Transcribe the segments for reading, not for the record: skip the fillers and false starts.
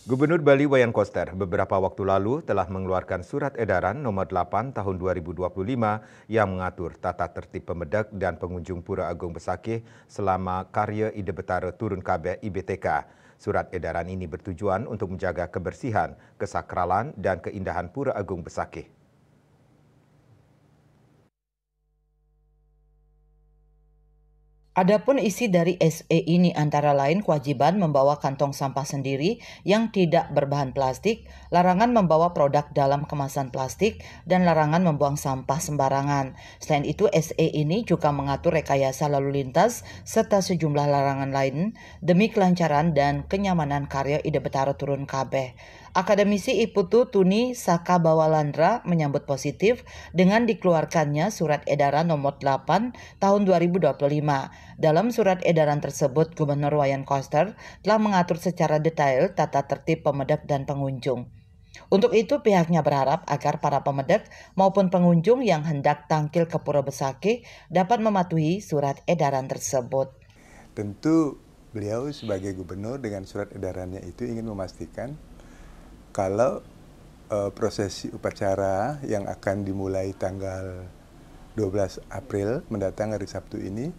Gubernur Bali Wayan Koster beberapa waktu lalu telah mengeluarkan surat edaran nomor 8 tahun 2025 yang mengatur tata tertib pemedak dan pengunjung Pura Agung Besakih selama karya Ide Betara Turun Kabeh IBTK. Surat edaran ini bertujuan untuk menjaga kebersihan, kesakralan dan keindahan Pura Agung Besakih. Adapun isi dari SE ini antara lain kewajiban membawa kantong sampah sendiri yang tidak berbahan plastik, larangan membawa produk dalam kemasan plastik, dan larangan membuang sampah sembarangan. Selain itu, SE ini juga mengatur rekayasa lalu lintas serta sejumlah larangan lain demi kelancaran dan kenyamanan karya Ide Betara Turun Kabeh. Akademisi Iputu Tuni Saka Bawalandra menyambut positif dengan dikeluarkannya surat edaran nomor 8 tahun 2025. Dalam surat edaran tersebut, Gubernur Wayan Koster telah mengatur secara detail tata tertib pemedak dan pengunjung. Untuk itu, pihaknya berharap agar para pemedak maupun pengunjung yang hendak tangkil ke Pura Besakih dapat mematuhi surat edaran tersebut. Tentu beliau sebagai gubernur dengan surat edarannya itu ingin memastikan kalau prosesi upacara yang akan dimulai tanggal 12 April mendatang hari Sabtu ini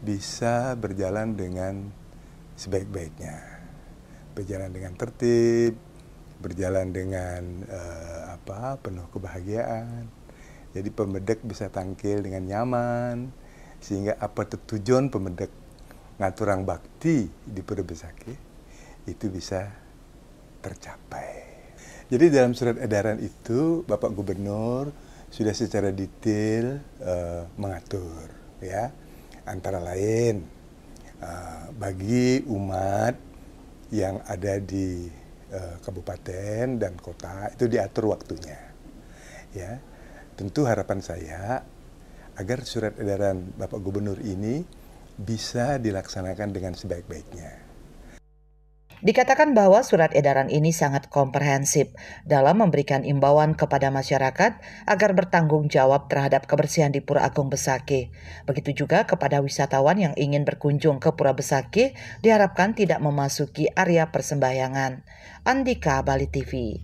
bisa berjalan dengan sebaik-baiknya, berjalan dengan tertib, berjalan dengan penuh kebahagiaan. Jadi pemedak bisa tangkil dengan nyaman, sehingga apa tujuan pemedak ngaturang bakti di Pura Besakih itu bisa tercapai. Jadi dalam surat edaran itu Bapak Gubernur sudah secara detail mengatur, ya, antara lain bagi umat yang ada di kabupaten dan kota itu diatur waktunya, ya. Tentu harapan saya agar surat edaran Bapak Gubernur ini bisa dilaksanakan dengan sebaik-baiknya. Dikatakan bahwa surat edaran ini sangat komprehensif dalam memberikan imbauan kepada masyarakat agar bertanggung jawab terhadap kebersihan di Pura Agung Besakih. Begitu juga kepada wisatawan yang ingin berkunjung ke Pura Besakih diharapkan tidak memasuki area persembahyangan. Andika, Bali TV.